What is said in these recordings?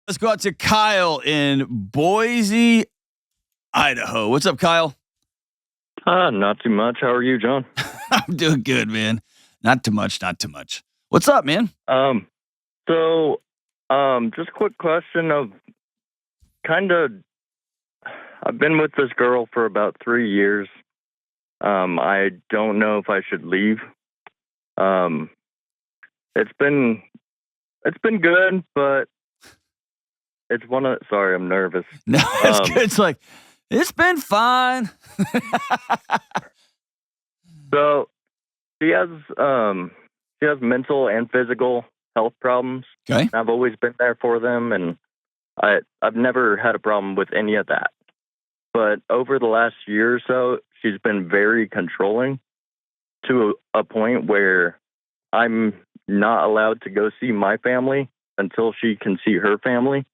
Let's go out to Kyle in Boise, Idaho. What's up, Kyle? Not too much. How are you, John? I'm doing good, man. Not too much. What's up, man? Just a quick question of I've been with this girl for about 3 years. I don't know if I should leave. It's been good, but sorry, I'm nervous. No, it's good. It's like, it's been fine. So she has mental and physical health problems. Okay. I've always been there for them, and I've never had a problem with any of that. But over the last year or so, she's been very controlling to a point where I'm not allowed to go see my family until she can see her family.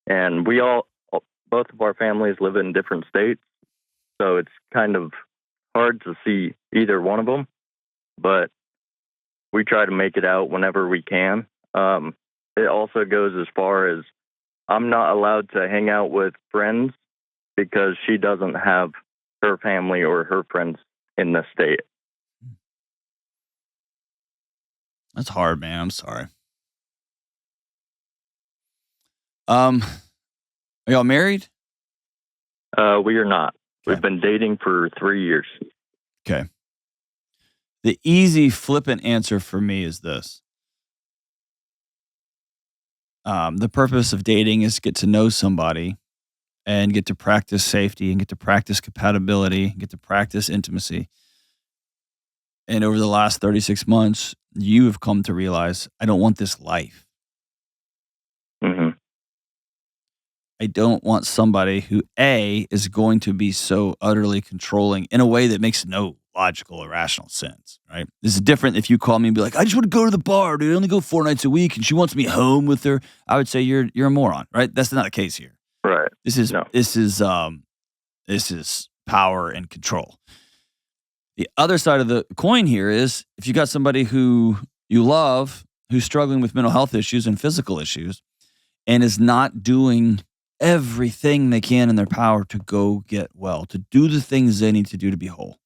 And both of our families live in different states, so it's kind of hard to see either one of them. But we try to make it out whenever we can. It also goes as far as I'm not allowed to hang out with friends because she doesn't have her family or her friends in the state. That's hard, man. I'm sorry. Are y'all married? We are not. Okay. We've been dating for 3 years. Okay. The easy, flippant answer for me is this. The purpose of dating is to get to know somebody and get to practice safety and get to practice compatibility, get to practice intimacy. And over the last 36 months, you have come to realize, I don't want this life. Mm-hmm. I don't want somebody who, A, is going to be so utterly controlling in a way that makes no logical or rational sense, right? This is different if you call me and be like, I just want to go to the bar, dude. I only go 4 nights a week, and she wants me home with her. I would say you're a moron, right? That's not the case here. Right. This is power and control. The other side of the coin here is if you got somebody who you love, who's struggling with mental health issues and physical issues, and is not doing everything they can in their power to go get well, to do the things they need to do to be whole.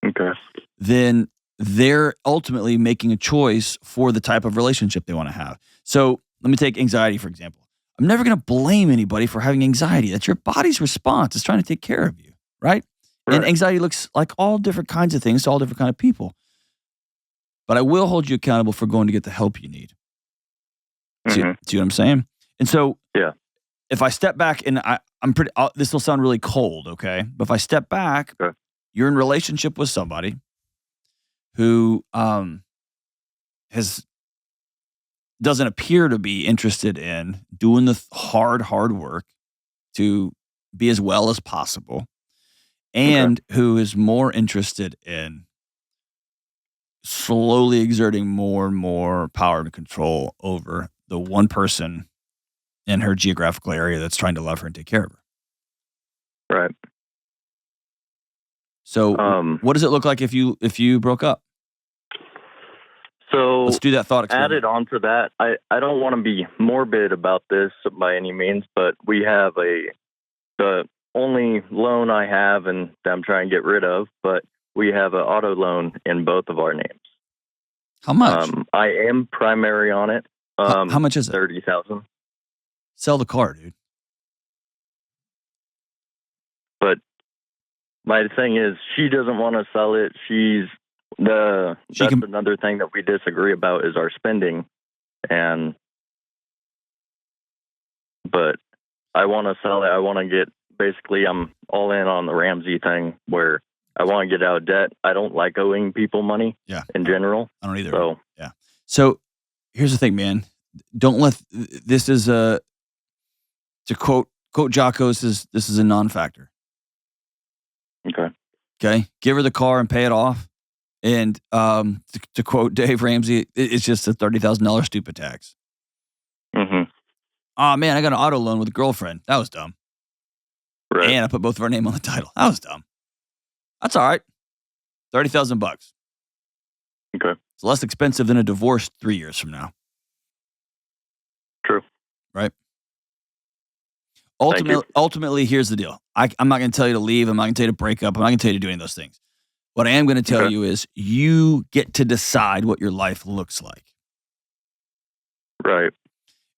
Okay. Then they're ultimately making a choice for the type of relationship they want to have. So let me take anxiety, for example. I'm never going to blame anybody for having anxiety. That's your body's response. It's trying to take care of you, right? And anxiety looks like all different kinds of things to all different kinds of people. But I will hold you accountable for going to get the help you need. Mm-hmm. See what I'm saying? And so yeah. If I step back and this will sound really cold, okay? But if I step back, okay. You're in relationship with somebody who doesn't appear to be interested in doing the hard work to be as well as possible, and who is more interested in slowly exerting more and more power and control over the one person in her geographical area that's trying to love her and take care of her. Right. So what does it look like if you broke up? So let's do that thought experiment. Added on to that, I don't want to be morbid about this by any means, but we have the only loan I have and that I'm trying to get rid of, but we have an auto loan in both of our names. How much? I am primary on it. How much is it? $30,000. Sell the car, dude. But my thing is, she doesn't want to sell it. That's another thing that we disagree about is our spending. But I want to sell it. I want to I'm all in on the Ramsey thing where I want to get out of debt. I don't like owing people money in general. I don't either. So, yeah. So here's the thing, man. Don't let, this is to quote Jocko, this is a non-factor. Okay. Give her the car and pay it off. And to quote Dave Ramsey, it's just a $30,000 stupid tax. Mm-hmm. Oh man, I got an auto loan with a girlfriend. That was dumb. Right. And I put both of our name on the title. That was dumb. That's all right. $30,000. Okay. It's less expensive than a divorce 3 years from now. True. right? Thank you. Ultimately, here's the deal. I'm not going to tell you to leave. I'm not going to tell you to break up. I'm not going to tell you to do any of those things. What I am going to tell Okay. you is you get to decide what your life looks like. Right.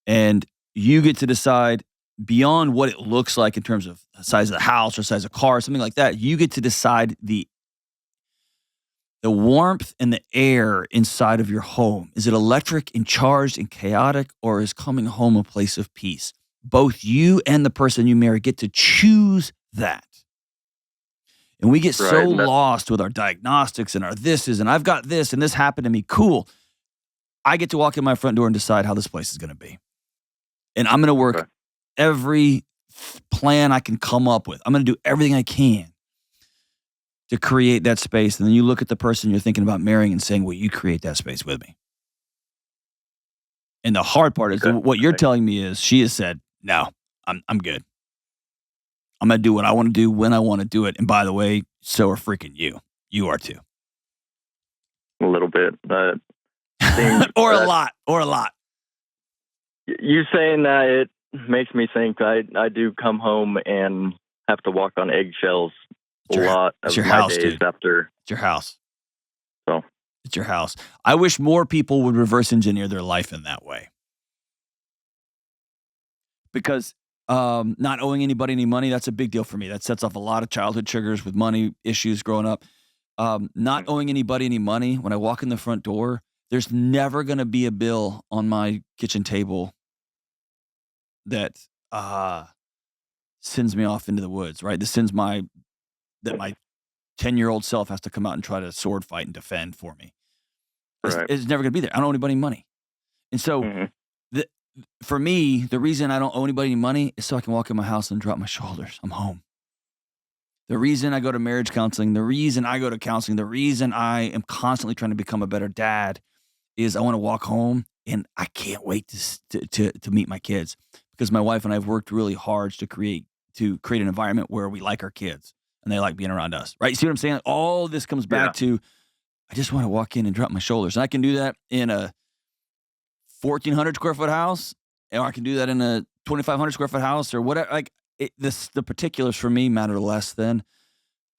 And you get to decide beyond what it looks like in terms of the size of the house or size of car, something like that. You get to decide the warmth and the air inside of your home. Is it electric and charged and chaotic, or is coming home a place of peace? Both you and the person you marry get to choose that. And we get so Right. lost with our diagnostics and our thises, and I've got this and this happened to me. Cool. I get to walk in my front door and decide how this place is going to be. And I'm going to work Okay. every plan I can come up with. I'm going to do everything I can to create that space. And then you look at the person you're thinking about marrying and saying, will you create that space with me? And the hard part is Okay. what you're telling me is she has said, no, I'm good. I'm going to do what I want to do when I want to do it. And by the way, so are freaking you. You are too. A little bit. Seems or a lot. You saying that, it makes me think I do come home and have to walk on eggshells a lot of your my house, days dude. after. It's your house. So It's your house. I wish more people would reverse engineer their life in that way. Because not owing anybody any money, that's a big deal for me. That sets off a lot of childhood triggers with money issues growing up. Not owing anybody any money, when I walk in the front door, there's never going to be a bill on my kitchen table that sends me off into the woods, right? This sends my 10-year-old self has to come out and try to sword fight and defend for me. right. It's never going to be there. I don't owe anybody money. And so for me, the reason I don't owe anybody any money is so I can walk in my house and drop my shoulders. I'm home. The reason I go to marriage counseling, the reason I go to counseling, the reason I am constantly trying to become a better dad is I want to walk home and I can't wait to meet my kids, because my wife and I have worked really hard to create an environment where we like our kids and they like being around us, right? You see what I'm saying? All this comes back to, I just want to walk in and drop my shoulders. And I can do that in a 1,400 square foot house, or I can do that in a 2,500 square foot house or whatever. Like the particulars for me matter less than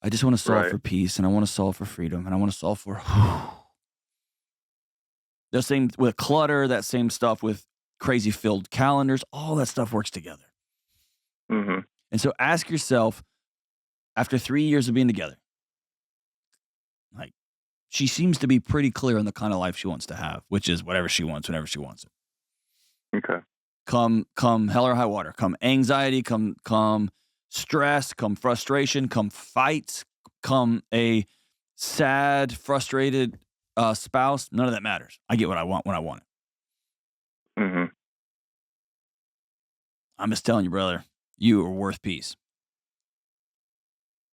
I just want to solve for peace, and I want to solve for freedom, and I want to solve for the same with clutter, that same stuff with crazy filled calendars. All that stuff works together. Mm-hmm. And so ask yourself, after 3 years of being together, like, she seems to be pretty clear on the kind of life she wants to have, which is whatever she wants, whenever she wants it. Okay. Come hell or high water, come anxiety, come stress, come frustration, come fights, come a sad, frustrated spouse. None of that matters. I get what I want when I want it. Mm-hmm. I'm just telling you, brother, you are worth peace.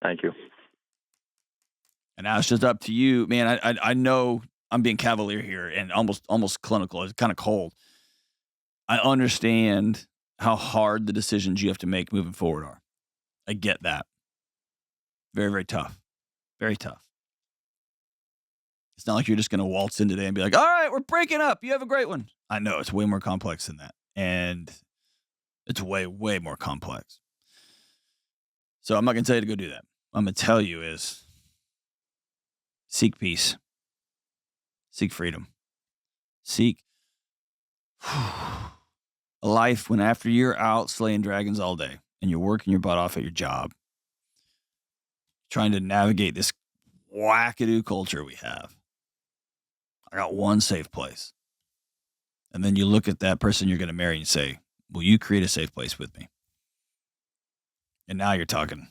Thank you. And now it's just up to you, man. I know I'm being cavalier here and almost clinical. It's kind of cold. I understand how hard the decisions you have to make moving forward are. I get that. Very, very tough. Very tough. It's not like you're just going to waltz in today and be like, all right, we're breaking up. You have a great one. I know it's way more complex than that. And it's way, way more complex. So I'm not going to tell you to go do that. What I'm going to tell you is seek peace. Seek freedom. Seek a life when after you're out slaying dragons all day and you're working your butt off at your job, trying to navigate this wackadoo culture we have. I got one safe place. And then you look at that person you're going to marry and say, will you create a safe place with me? And now you're talking.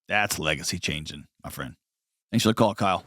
That's legacy changing, my friend. Thanks for the call, Kyle.